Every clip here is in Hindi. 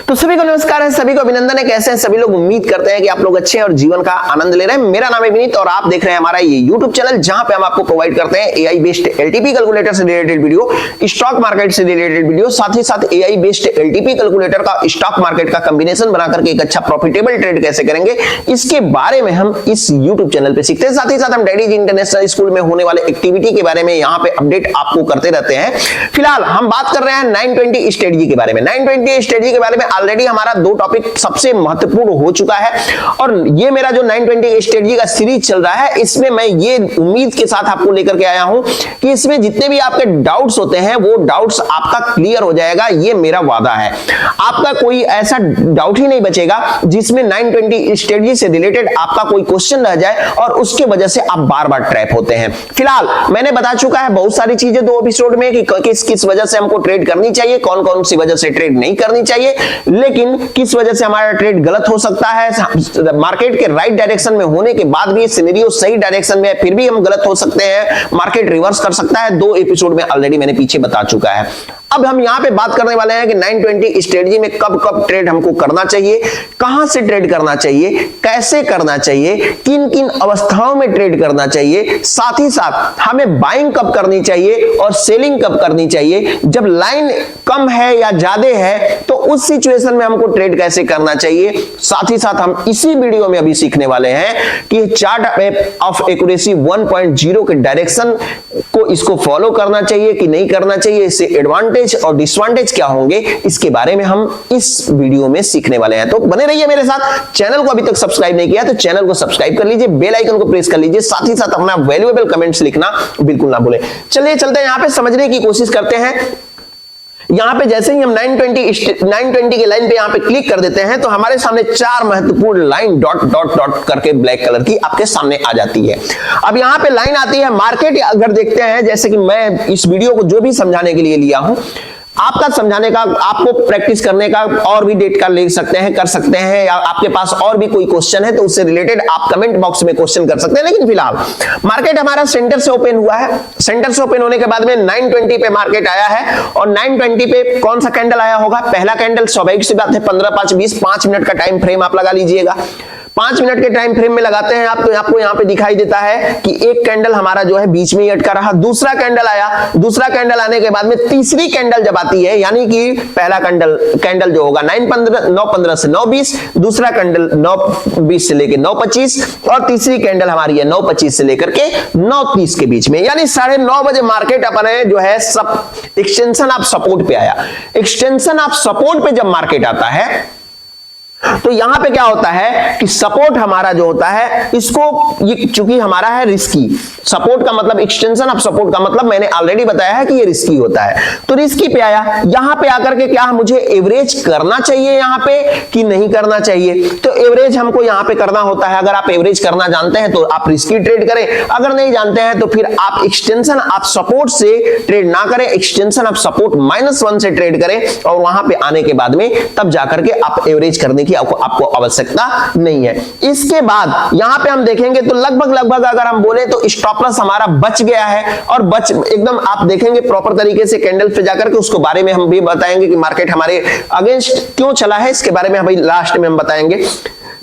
तो सभी को नमस्कार है, सभी को अभिनंदन है। कैसे हैं सभी लोग? उम्मीद करते हैं कि आप लोग अच्छे हैं और जीवन का आनंद ले रहे हैं। मेरा नाम है विनीत और आप देख रहे हैं हमारा ये YouTube चैनल, जहां पे हम आपको प्रोवाइड करते हैं AI बेस्ड LTP कैलकुलेटर से रिलेटेड वीडियो, स्टॉक मार्केट से रिलेटेड वीडियो, साथ ही साथ AI बेस्ड LTP कैलकुलेटर का स्टॉक मार्केट का कॉम्बिनेशन बना करके एक अच्छा प्रॉफिटेबल ट्रेड कैसे करेंगे, इसके बारे में हम इस YouTube चैनल पे सीखते हैं। साथ ही साथ हम डैडीज इंटरनेशनल स्कूल में होने वाले एक्टिविटी के बारे में यहाँ पे अपडेट आपको करते रहते हैं। फिलहाल हम बात कर रहे हैं 920 स्ट्रेटजी के बारे में। 920 स्ट्रेटजी के बारे में ऑलरेडी हमारा दो टॉपिक सबसे महत्वपूर्ण हो चुका है और ये मेरा जो 920 स्ट्रेटजी का सीरीज चल रहा है, इसमें मैं ये उम्मीद के साथ आपको लेकर के आया हूं कि इसमें जितने भी आपके डाउट्स होते हैं वो डाउट्स आपका क्लियर हो जाएगा। ये मेरा वादा है, आपका कोई ऐसा डाउट ही नहीं बचेगा जिसमें 920 स्ट्रेटजी से रिलेटेड आपका कोई क्वेश्चन रह जाए और उसके वजह से आप बार बार ट्रैप होते हैं। फिलहाल मैंने बता चुका है बहुत सारी चीजें दो एपिसोड में कि किस किस वजह से हमको ट्रेड करनी चाहिए, कौन कौन सी वजह से ट्रेड नहीं करनी चाहिए, लेकिन किस वजह से हमारा ट्रेड गलत हो सकता है। मार्केट के राइट डायरेक्शन में होने के बाद भी सिनेरियो सही डायरेक्शन में है, फिर भी हम गलत हो सकते हैं, मार्केट रिवर्स कर सकता है। दो एपिसोड में ऑलरेडी मैंने पीछे बता चुका है। अब हम यहां पे बात करने वाले हैं कि 920 स्ट्रेटजी में कब कब ट्रेड हमको करना चाहिए, कहां से ट्रेड करना चाहिए, कैसे करना चाहिए, किन किन अवस्थाओं में ट्रेड करना चाहिए, साथ ही साथ हमें बाइंग कब करनी चाहिए और सेलिंग कब करनी चाहिए। जब लाइन कम है या ज्यादा है तो उस सिचुएशन में हमको ट्रेड कैसे करना चाहिए। साथ ही साथ हम इसी वीडियो में अभी सीखने वाले हैं कि चार्ट ऑफ एक्यूरेसी 1.0 के डायरेक्शन को इसको फॉलो करना चाहिए कि नहीं करना चाहिए, इससे एडवांटेज और डिसएडवांटेज क्या होंगे, इसके बारे में हम इस वीडियो में सीखने वाले हैं। तो बने रहिए मेरे साथ। चैनल को अभी तक सब्सक्राइब नहीं किया तो चैनल को सब्सक्राइब कर लीजिए, बेल आइकन को प्रेस कर लीजिए, साथ ही साथ अपना वैल्यूएबल कमेंट्स लिखना बिल्कुल ना भूलें। चलिए चलते हैं, यहां पे समझने की कोशिश करते हैं। यहां पे जैसे ही हम 920 के लाइन पे यहां पे क्लिक कर देते हैं तो हमारे सामने चार महत्वपूर्ण लाइन डॉट डॉट डॉट करके ब्लैक कलर की आपके सामने आ जाती है। अब यहां पे लाइन आती है मार्केट। अगर देखते हैं, जैसे कि मैं इस वीडियो को जो भी समझाने के लिए लिया हूं, आपका समझाने का, आपको प्रैक्टिस करने का और भी डेट का ले सकते हैं, कर सकते हैं, या आपके पास और भी कोई क्वेश्चन है तो उससे रिलेटेड आप कमेंट बॉक्स में क्वेश्चन कर सकते हैं। लेकिन फिलहाल मार्केट हमारा सेंटर से ओपन हुआ है। सेंटर से ओपन होने के बाद में 920 पे मार्केट आया है और 920 पे कौन सा कैंडल आया होगा? पहला कैंडल, स्वाभाविक सी बात है, 15-5-20 5 मिनट का टाइम फ्रेम आप लगा लीजिएगा। 5 मिनट के टाइम फ्रेम में लगाते हैं आप तो आपको यहाँ पे दिखाई देता है कि एक कैंडल हमारा जो है बीच में ही अटका रहा, दूसरा कैंडल आया, दूसरा कैंडल आने के बाद में तीसरी कैंडल जब आती है, यानी कि पहला कैंडल जो होगा 9:15 से 9:20, दूसरा कैंडल 9:20 से लेकर 9:25 और तीसरी कैंडल हमारी है 9:25 से लेकर के 9:30 के बीच में, यानी 9:30 बजे मार्केट अपने जो है सब एक्सटेंशन ऑफ सपोर्ट पे आया। एक्सटेंशन ऑफ सपोर्ट पे जब मार्केट आता है तो यहां पे क्या होता है कि सपोर्ट हमारा जो होता है, इसको ये चूंकि हमारा है रिस्की, सपोर्ट का मतलब, एक्सटेंशन ऑफ सपोर्ट का मतलब मैंने ऑलरेडी बताया है कि ये रिस्की होता है। तो रिस्की पे आया, यहां पे आकर के क्या मुझे एवरेज करना चाहिए यहां पे कि नहीं करना चाहिए? तो एवरेज हमको यहां पे करना होता है। अगर आप एवरेज करना जानते हैं तो आप रिस्की ट्रेड करें, अगर नहीं जानते हैं तो फिर आप एक्सटेंशन ऑफ सपोर्ट से ट्रेड ना करें, एक्सटेंशन ऑफ सपोर्ट -1 से ट्रेड करें और वहां पे आने के बाद में तब जाकर के आप एवरेज करने की आपको आवश्यकता नहीं है। इसके बाद यहां पे हम देखेंगे तो लगभग अगर हम बोले तो स्टॉप लॉस हमारा बच गया है और बच एकदम, आप देखेंगे प्रॉपर तरीके से कैंडल पे जाकर के, उसको बारे में हम भी बताएंगे कि मार्केट हमारे अगेंस्ट क्यों चला है, इसके बारे में हम लास्ट में हम बताएंगे।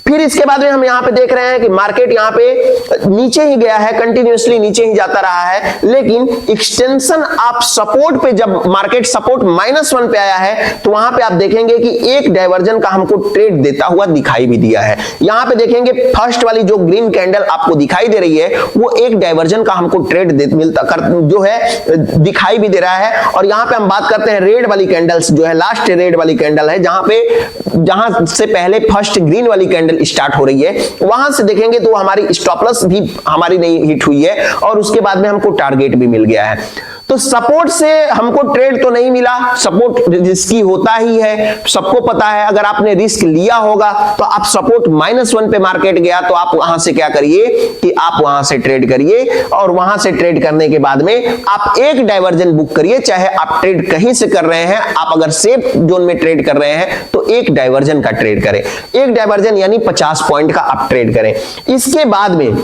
फिर इसके बाद में हम यहाँ पे देख रहे हैं कि मार्केट यहाँ पे नीचे ही गया है, कंटिन्यूअसली नीचे ही जाता रहा है, लेकिन एक्सटेंशन ऑफ सपोर्ट पे जब मार्केट सपोर्ट -1 पे आया है तो वहां पे आप देखेंगे कि एक डाइवर्जन का हमको ट्रेड देता हुआ दिखाई भी दिया है। यहाँ पे देखेंगे फर्स्ट वाली जो ग्रीन कैंडल आपको दिखाई दे रही है वो एक डाइवर्जन का हमको ट्रेड जो है दिखाई भी दे रहा है। और यहाँ पे हम बात करते हैं रेड वाली कैंडल्स, जो है लास्ट रेड वाली कैंडल है, जहां से पहले फर्स्ट ग्रीन वाली कैंडल स्टार्ट हो रही है, वहां से देखेंगे तो हमारी स्टॉप लॉस भी हमारी नहीं हिट हुई है और उसके बाद में हमको टारगेट भी मिल गया है। तो सपोर्ट से हमको ट्रेड तो नहीं मिला, सपोर्ट रिस्की होता ही है, सबको पता है। अगर आपने रिस्क लिया होगा तो आप सपोर्ट -1 पे मार्केट गया तो आप वहां से क्या करिए कि आप वहां से ट्रेड करिए और वहां से ट्रेड करने के बाद में आप एक डाइवर्जन बुक करिए, चाहे आप ट्रेड कहीं से कर रहे हैं, आप अगर सेफ जोन में ट्रेड कर रहे हैं तो एक डाइवर्जन का ट्रेड करें, एक डाइवर्जन यानी 50 पॉइंट का आप ट्रेड करें। इसके बाद में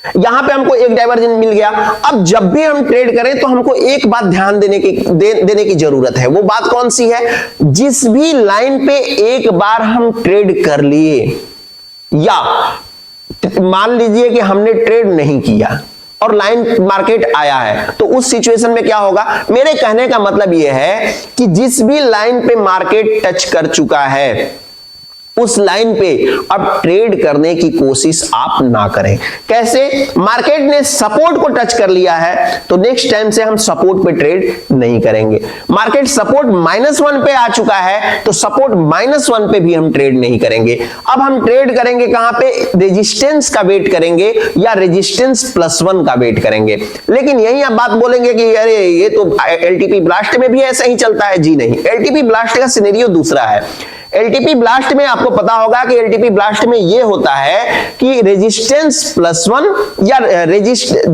यहां पे हमको एक डाइवर्जन मिल गया। अब जब भी हम ट्रेड करें तो हमको एक बात ध्यान देने की जरूरत है। वो बात कौन सी है? जिस भी लाइन पे एक बार हम ट्रेड कर लिए, या मान लीजिए कि हमने ट्रेड नहीं किया और लाइन मार्केट आया है, तो उस सिचुएशन में क्या होगा? मेरे कहने का मतलब यह है कि जिस भी लाइन पे मार्केट टच कर चुका है उस लाइन पे अब ट्रेड करने की कोशिश आप ना करें। कैसे? मार्केट ने सपोर्ट को टच कर लिया है तो नेक्स्ट टाइम से हम सपोर्ट पे ट्रेड नहीं करेंगे। मार्केट सपोर्ट -1 पे आ चुका है तो सपोर्ट -1 पे भी हम ट्रेड नहीं करेंगे। अब हम ट्रेड करेंगे कहां पे? रेजिस्टेंस का वेट करेंगे या रेजिस्टेंस +1 का वेट करेंगे। लेकिन यही आप बात बोलेंगे कि अरे ये तो एलटीपी ब्लास्ट में भी ऐसा ही चलता है। जी नहीं, एलटीपी ब्लास्ट का सिनेरियो दूसरा है। एलटीपी ब्लास्ट में आपको पता होगा कि एलटीपी ब्लास्ट में यह होता है कि रेजिस्टेंस +1 या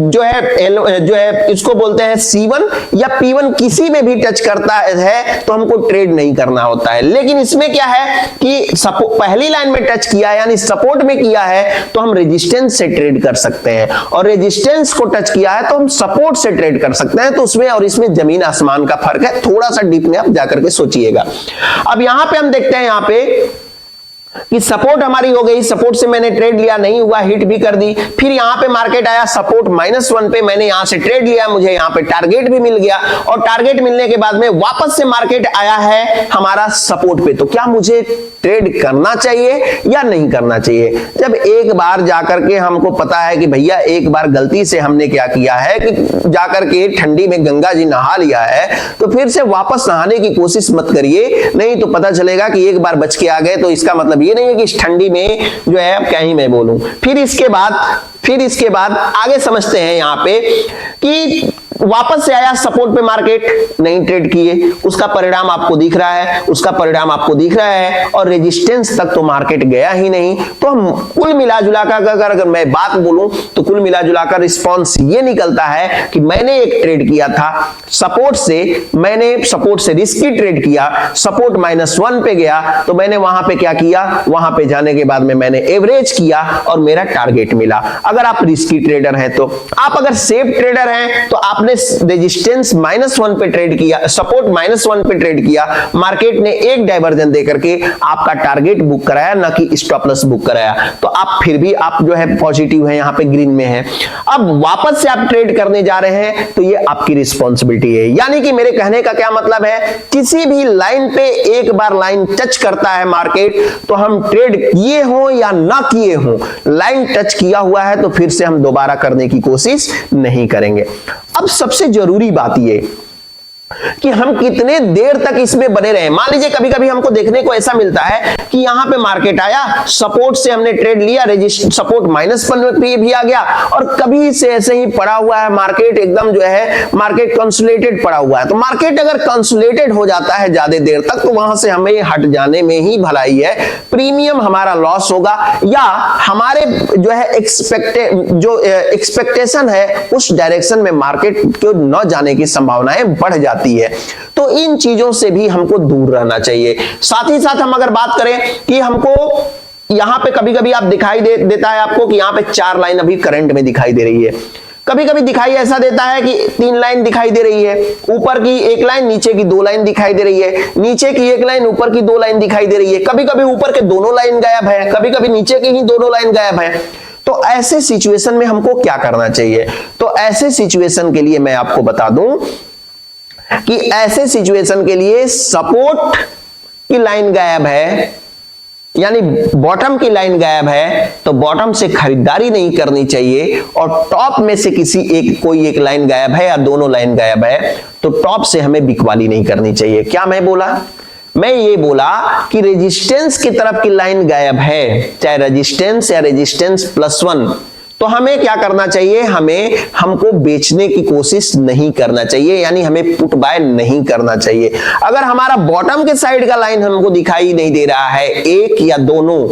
जो है इसको बोलते हैं C1 या P1 किसी में भी टच करता है तो हमको ट्रेड नहीं करना होता है। लेकिन इसमें क्या है कि पहली लाइन में टच किया यानी सपोर्ट में किया है तो हम रेजिस्टेंस से ट्रेड कर सकते हैं, और रेजिस्टेंस को टच किया है तो हम सपोर्ट से ट्रेड कर सकते हैं। तो उसमें और इसमें जमीन आसमान का फर्क है। थोड़ा सा डीप में आप जाकर के सोचिएगा। अब यहां पे हम देखते हैं यहां पे कि सपोर्ट हमारी हो गई, सपोर्ट से मैंने ट्रेड लिया, नहीं हुआ, हिट भी कर दी। फिर यहां पे मार्केट आया सपोर्ट -1 पे, मैंने यहां से ट्रेड लिया, मुझे यहां पे टारगेट भी मिल गया, और टारगेट मिलने के बाद में वापस से मार्केट आया है हमारा सपोर्ट पे। तो क्या मुझे ट्रेड करना चाहिए या नहीं करना चाहिए? जब एक बार जाकर के हमको पता है कि भैया एक बार गलती से हमने क्या किया है कि जाकर के ठंडी में गंगा जी नहा लिया है, तो फिर से वापस नहाने की कोशिश मत करिए। नहीं तो पता चलेगा कि एक बार बच के आ गए तो इसका मतलब ये नहीं है कि इस ठंडी में जो है क्या ही मैं बोलूं। फिर इसके बाद आगे समझते हैं यहां पे कि वापस से आया सपोर्ट पे मार्केट, नहीं ट्रेड किए, उसका परिणाम आपको दिख रहा है, और रेजिस्टेंस तक तो मार्केट गया ही नहीं। तो हम कुल मिलाजुला कर अगर मैं बात बोलूं तो कुल मिलाजुला कर रिस्पॉन्स ये निकलता है कि मैंने एक ट्रेड किया था सपोर्ट से रिस्की ट्रेड किया, सपोर्ट -1 पे गया, तो मैंने वहां पे क्या किया? वहां पे जाने के बाद में मैंने एवरेज किया और मेरा टारगेट मिला। अगर आप रिस्की ट्रेडर हैं तो, आप अगर सेफ ट्रेडर हैं तो आपने रेजिस्टेंस -1 पे ट्रेड किया, सपोर्ट -1 पे ट्रेड किया, मार्केट ने एक डाइवर्जन देकर के आपका टारगेट बुक कराया, ना कि स्टॉप लॉस बुक कराया, तो आप फिर भी आप जो है पॉजिटिव है, यहां पे ग्रीन में है। अब वापस से आप ट्रेड करने जा रहे हैं तो ये आपकी रिस्पॉन्सिबिलिटी है। यानी कि मेरे कहने का क्या मतलब है, किसी भी लाइन पे एक बार लाइन टच करता है मार्केट तो हम ट्रेड किए हो या ना किए हो, लाइन टच किया हुआ है तो फिर से हम दोबारा करने की कोशिश नहीं करेंगे। अब सबसे जरूरी बात ये कि हम कितने देर तक इसमें बने रहे। मान लीजिए कभी कभी हमको देखने को ऐसा मिलता है कि यहां पे मार्केट आया, सपोर्ट से हमने ट्रेड लिया, सपोर्ट -1 पे भी आ गया, और कभी से ऐसे ही पड़ा हुआ है मार्केट, एकदम जो है मार्केट कंसोलिडेटेड पड़ा हुआ है। तो मार्केट अगर कंसोलिडेटेड हो जाता है ज्यादा देर तक तो वहां से हमें हट जाने में ही भलाई है, प्रीमियम हमारा लॉस होगा, या हमारे जो है एक्सपेक्टेशन है उस डायरेक्शन में मार्केट को न जाने की संभावनाएं बढ़ जाती है। तो इन चीजों से भी हमको दूर रहना चाहिए। साथ ही साथ हम अगर बात करें कि हमको यहां पे कभी कभी आप दिखाई देता है आपको कि यहां पे 4 लाइन अभी करंट में दिखाई दे रही है, कभी कभी दिखाई ऐसा देता है कि 3 लाइन दिखाई दे रही है, ऊपर की 1 लाइन, नीचे की 2 लाइन दिखाई दे रही है, नीचे की 1 लाइन, ऊपर की 2 लाइन दिखाई दे रही है, कभी कभी ऊपर के दोनों लाइन गायब है, कभी कभी नीचे की ही दोनों लाइन गायब है। तो ऐसे सिचुएशन में हमको क्या करना चाहिए? तो ऐसे सिचुएशन के लिए मैं आपको बता दूं कि ऐसे सिचुएशन के लिए सपोर्ट की लाइन गायब है, यानी बॉटम की लाइन गायब है, तो बॉटम से खरीदारी नहीं करनी चाहिए, और टॉप में से कोई एक लाइन गायब है या दोनों लाइन गायब है तो टॉप से हमें बिकवाली नहीं करनी चाहिए। क्या मैं बोला? मैं ये बोला कि रेजिस्टेंस की तरफ की लाइन गायब है, चाहे रेजिस्टेंस या रेजिस्टेंस +1, तो हमें क्या करना चाहिए? हमको बेचने की कोशिश नहीं करना चाहिए, यानी हमें पुट बाय नहीं करना चाहिए। अगर हमारा बॉटम के साइड का लाइन हमको दिखाई नहीं दे रहा है, एक या दोनों,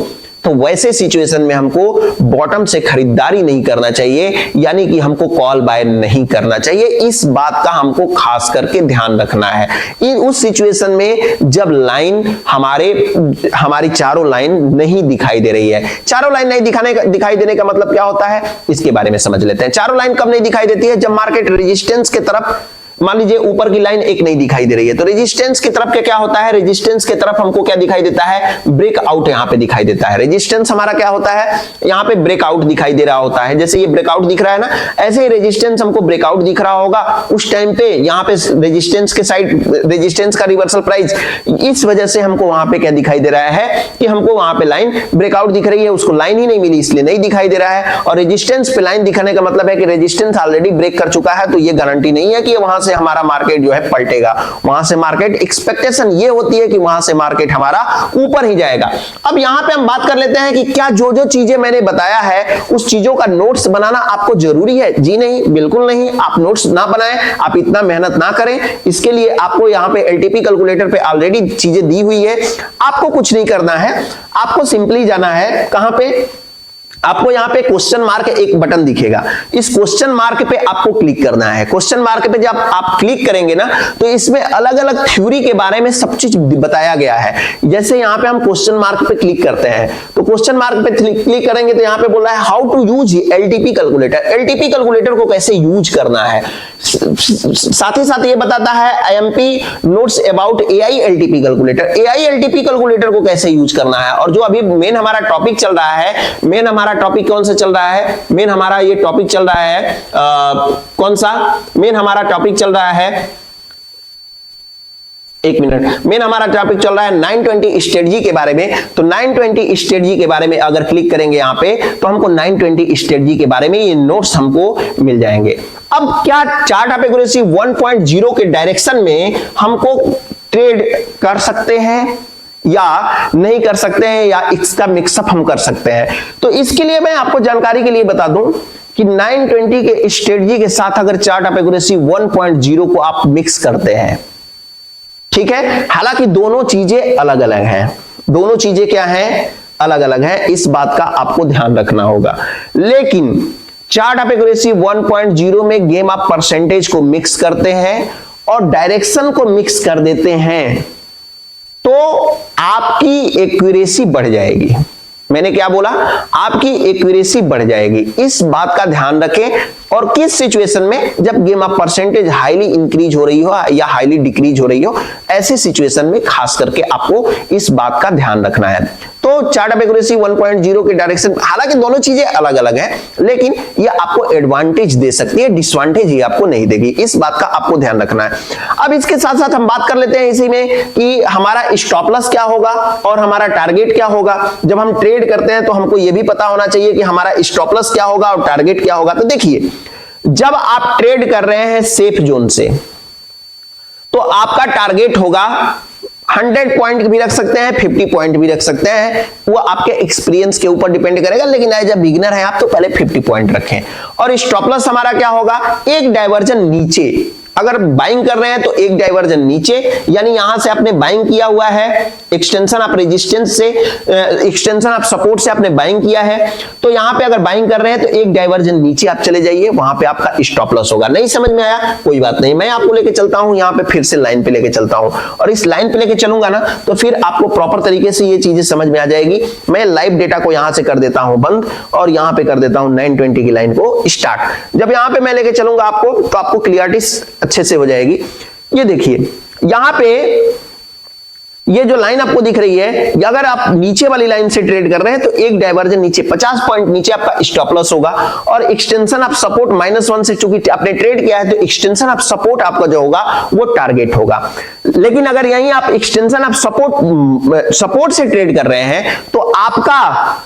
तो वैसे सिचुएशन में हमको बॉटम से खरीदारी नहीं करना चाहिए, यानी कि हमको कॉल बाय नहीं करना चाहिए। इस बात का हमको खास करके ध्यान रखना है। उस सिचुएशन में जब लाइन हमारी चारों लाइन नहीं दिखाई दे रही है, चारों लाइन नहीं दिखाई देने का मतलब क्या होता है, इसके बारे में समझ लेते हैं। चारों लाइन कब नहीं दिखाई देती है, जब मार्केट रेजिस्टेंस के तरफ, मान लीजिए ऊपर की लाइन एक नहीं दिखाई दे रही है, तो रेजिस्टेंस की तरफ क्या होता है, रेजिस्टेंस की तरफ हमको क्या दिखाई देता है, ब्रेकआउट यहां पे दिखाई देता है। रेजिस्टेंस हमारा क्या होता है, यहां पे ब्रेकआउट दिखाई दे रहा होता है, जैसे ये ब्रेकआउट दिख रहा है ना, ऐसे ही रेजिस्टेंस हमको ब्रेकआउट दिख रहा होगा। उस टाइम पे यहां पे रेजिस्टेंस के साइड, रेजिस्टेंस का रिवर्सल प्राइस, इस वजह से हमको वहां पे क्या दिखाई दे रहा है कि हमको वहां पे लाइन ब्रेकआउट दिख रही है, उसको लाइन ही नहीं मिली इसलिए नहीं दिखाई दे रहा है। और रेजिस्टेंस पे लाइन दिखाने का मतलब है कि रेजिस्टेंस ऑलरेडी ब्रेक कर चुका है, तो ये गारंटी नहीं है कि वहां से हमारा मार्केट जो है पलटेगा। वहां से मार्केट, एक्सपेक्टेशन ये होती है कि वहां से मार्केट हमारा ऊपर ही जाएगा। अब यहां पे हम बात कर लेते हैं कि क्या जो जो चीजें मैंने बताया है उस चीजों का नोट्स बनाना आपको जरूरी है? जी नहीं, बिल्कुल नहीं। आप नोट्स ना बनाएं, आप इतना मेहनत ना करें। इसके लिए आपको यहां पे एलटीपी कैलकुलेटर पे ऑलरेडी चीजें दी हुई है, आपको कुछ नहीं करना है। आपको सिंपली जाना है कहां पे, आपको यहां पे क्वेश्चन मार्क एक बटन दिखेगा, इस क्वेश्चन मार्क पे आपको क्लिक करना है। क्वेश्चन मार्क पे जब आप क्लिक करेंगे ना, तो इसमें अलग अलग थ्योरी के बारे में सब चीज बताया गया है। जैसे यहां पे हम क्वेश्चन मार्क पे क्लिक करते हैं, तो क्वेश्चन मार्क पे क्लिक करेंगे तो यहां पे बोल रहा है how to use LTP calculator. LTP calculator को कैसे यूज करना है, साथ ही साथ ये बताता है IMP notes about AI LTP calculator. AI LTP calculator को कैसे यूज करना है, और जो अभी मेन हमारा टॉपिक चल रहा है, मेन हमारा टॉपिक कौन सा चल रहा है, मेन हमारा ये टॉपिक चल रहा है कौन सा, मेन हमारा टॉपिक चल रहा है, एक मिनट, मेन हमारा टॉपिक चल रहा है 920 स्ट्रेटजी के बारे में। तो 920 स्ट्रेटजी के बारे में अगर क्लिक करेंगे यहां पे, तो हमको 920 स्ट्रेटजी के बारे में ये नोट्स हमको मिल जाएंगे। अब क्या चार्ट ऑफ एक्यूरेसी 1.0 के डायरेक्शन में हमको ट्रेड कर सकते हैं या नहीं कर सकते हैं, या इसका मिक्सअप हम कर सकते हैं? तो इसके लिए मैं आपको जानकारी के लिए बता दूं कि 920 के स्ट्रेटजी के साथ अगर चार्ट ऑफ एक्यूरेसी 1.0 को आप मिक्स करते हैं, ठीक है, हालांकि दोनों चीजें अलग अलग हैं, दोनों चीजें क्या हैं, अलग अलग हैं, इस बात का आपको ध्यान रखना होगा। लेकिन चार्ट ऑफ एक्यूरेसी 1.0 में गेम आप परसेंटेज को मिक्स करते हैं और डायरेक्शन को मिक्स कर देते हैं, तो आपकी एक्यूरेसी बढ़ जाएगी। मैंने क्या बोला, आपकी एक्यूरेसी बढ़ जाएगी। इस बात का ध्यान रखें। और किस सिचुएशन में, जब game of percentage highly increase हो रही हो या हाईली डिक्रीज हो रही हो, ऐसी सिचुएशन में खास करके आपको इस बात का ध्यान रखना है। तो चार्ट ऑफ एक्यूरेसी 1.0 के डायरेक्शन, हालांकि दोनों चीजें अलग अलग हैं, लेकिन ये आपको एडवांटेज दे सकती है, डिसएडवांटेज ये आपको नहीं देगी। इस बात का आपको ध्यान रखना है। अब इसके साथ साथ हम बात कर लेते हैं इसी में कि हमारा स्टॉप लॉस क्या होगा और हमारा टारगेट क्या होगा। जब हम ट्रेड करते हैं तो हमको ये भी पता होना चाहिए कि हमारा स्टॉप लॉस क्या होगा और टारगेट क्या होगा। तो देखिए, जब आप ट्रेड कर रहे हैं सेफ जोन से, तो आपका टारगेट होगा 100 पॉइंट भी रख सकते हैं, 50 पॉइंट भी रख सकते हैं, वो आपके एक्सपीरियंस के ऊपर डिपेंड करेगा। लेकिन एज अ बिगिनर है आप, तो पहले 50 पॉइंट रखें। और स्टॉप लॉस हमारा क्या होगा, एक डाइवर्जन नीचे, अगर बाइंग कर रहे हैं तो एक डाइवर्जन नीचे, यानी यहां से आपने बाइंग किया हुआ है, एक्सटेंशन आप रेजिस्टेंस से, एक्सटेंशन आप सपोर्ट से आपने बाइंग किया है, तो यहां पे अगर बाइंग कर रहे हैं तो एक डाइवर्जन नीचे आप चले जाइए, वहां पे आपका स्टॉप लॉस होगा। नहीं समझ में आया, कोई बात नहीं, मैं आपको लेके चलता हूं यहां पे, फिर से लाइन पे लेके चलता हूं, और इस लाइन पे लेके चलूंगा ना, तो फिर आपको प्रॉपर तरीके से ये चीजें समझ में आ जाएगी। मैं लाइव डेटा को यहां से कर देता हूं बंद, और यहां पे कर देता हूं 920 की लाइन को स्टार्ट। जब यहां पे मैं लेके चलूंगा आपको, तो आपको क्लियरिटी अच्छे से हो जाएगी। ये देखिए, यहां पे ये जो लाइन आपको दिख रही है, अगर आप नीचे वाली लाइन से ट्रेड कर रहे हैं तो एक डाइवर्जन नीचे 50 पॉइंट नीचे आपका स्टॉप लॉस होगा, और एक्सटेंशन ऑफ सपोर्ट -1 से चूंकि आपने ट्रेड किया है, तो एक्सटेंशन ऑफ सपोर्ट आपका जो होगा वो टारगेट होगा। लेकिन अगर यहीं आप एक्सटेंशन ऑफ सपोर्ट से ट्रेड कर रहे हैं, तो आपका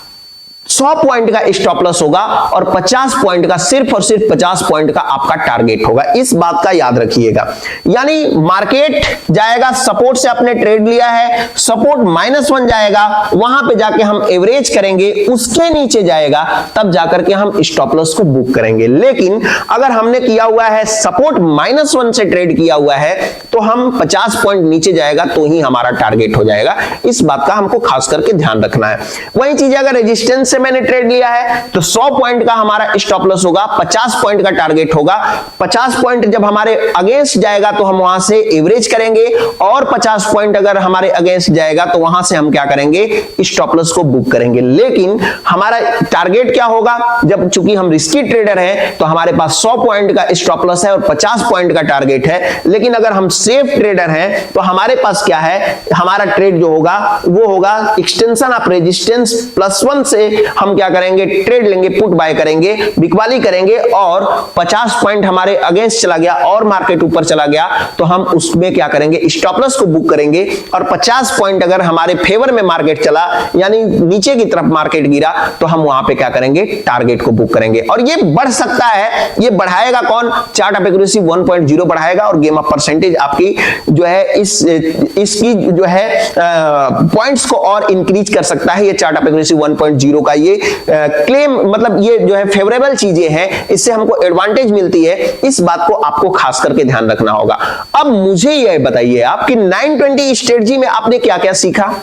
100 पॉइंट का स्टॉप लॉस होगा और 50 पॉइंट का, सिर्फ और सिर्फ 50 पॉइंट का आपका टारगेट होगा। इस बात का याद रखिएगा। यानी मार्केट जाएगा, सपोर्ट से आपने ट्रेड लिया है, सपोर्ट -1 जाएगा, वहां पे जाके हम एवरेज करेंगे, उसके नीचे जाएगा, तब जाकर के हम स्टॉप लॉस को बुक करेंगे। लेकिन अगर हमने किया हुआ है सपोर्ट -1 से ट्रेड किया हुआ है, तो हम 50 पॉइंट नीचे जाएगा तो ही हमारा टारगेट हो जाएगा। इस बात का हमको खास करके ध्यान रखना है। वही चीज अगर रेजिस्टेंस से मैंने ट्रेड लिया है तो 100 पॉइंट का हमारा स्टॉप लॉस होगा, 50 पॉइंट का टारगेट होगा। 50 पॉइंट जब हमारे अगेंस्ट जाएगा तो हम वहां से एवरेज करेंगे, और 50 पॉइंट अगर हमारे अगेंस्ट जाएगा तो वहां से हम क्या करेंगे, स्टॉप लॉस को बुक करेंगे। लेकिन हमारा टारगेट क्या होगा, जब चूंकि हम रिस्की ट्रेडर हैं तो हमारे पास 100 पॉइंट का स्टॉप लॉस है और 50 पॉइंट का टारगेट है। लेकिन अगर हम सेफ ट्रेडर हैं तो हमारे पास क्या है, हमारा ट्रेड जो होगा वो होगा एक्सटेंशन ऑफ रेजिस्टेंस +1 से हम क्या करेंगे, ट्रेड लेंगे, पुट बाय करेंगे, बिकवाली करेंगे, और 50 पॉइंट हमारे अगेंस्ट चला गया और मार्केट ऊपर चला गया तो हम उसमें क्या करेंगे, स्टॉप लॉस को बुक करेंगे। और 50 पॉइंट अगर हमारे फेवर में मार्केट चला, यानी नीचे की तरफ मार्केट गिरा, तो हम वहां पे क्या करेंगे, टारगेट को बुक करेंगे। और ये बढ़ सकता है, ये बढ़ाएगा कौन, चार्ट ऑफ एक्यूरेसी 1.0 बढ़ाएगा, और गेम ऑफ परसेंटेज आपकी जो है इसकी जो है पॉइंट्स को और इंक्रीज कर सकता है। ये चार्ट ऑफ एक्यूरेसी 1.0 का ये क्लेम, मतलब ये जो है फेवरेबल चीजें हैं, इससे हमको एडवांटेज मिलती है। इस बात को आपको खास करके ध्यान रखना होगा। अब मुझे ये बताइए आपकी 920 स्ट्रेटजी में आपने क्या क्या सीखा,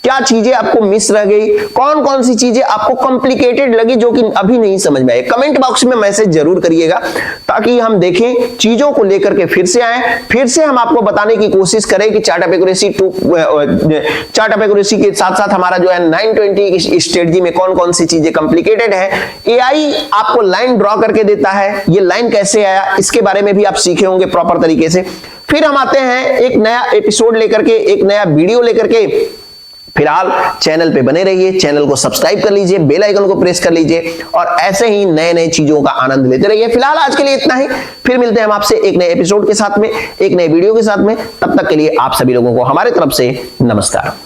क्या चीजें आपको मिस रह गई, कौन कौन सी चीजें आपको कॉम्प्लिकेटेड लगी जो कि अभी नहीं समझ में आई। कमेंट बॉक्स में मैसेज जरूर करिएगा ताकि हम देखें, चीजों को लेकर के फिर से आए, फिर से हम आपको बताने की कोशिश करें कि चार्ट ऑफ एक्यूरेसी के साथ साथ हमारा जो है 920 स्ट्रेटजी में कौन कौन सी चीजें कॉम्प्लिकेटेड है। एआई आपको लाइन ड्रॉ करके देता है, ये लाइन कैसे आया इसके बारे में भी आप सीखे होंगे प्रॉपर तरीके से। फिर हम आते हैं एक नया एपिसोड लेकर के, एक नया वीडियो लेकर के। फिलहाल चैनल पे बने रहिए, चैनल को सब्सक्राइब कर लीजिए, बेल आइकन को प्रेस कर लीजिए, और ऐसे ही नए नए चीजों का आनंद लेते रहिए। फिलहाल आज के लिए इतना ही, फिर मिलते हैं हम आपसे एक नए एपिसोड के साथ में, एक नए वीडियो के साथ में। तब तक के लिए आप सभी लोगों को हमारे तरफ से नमस्कार।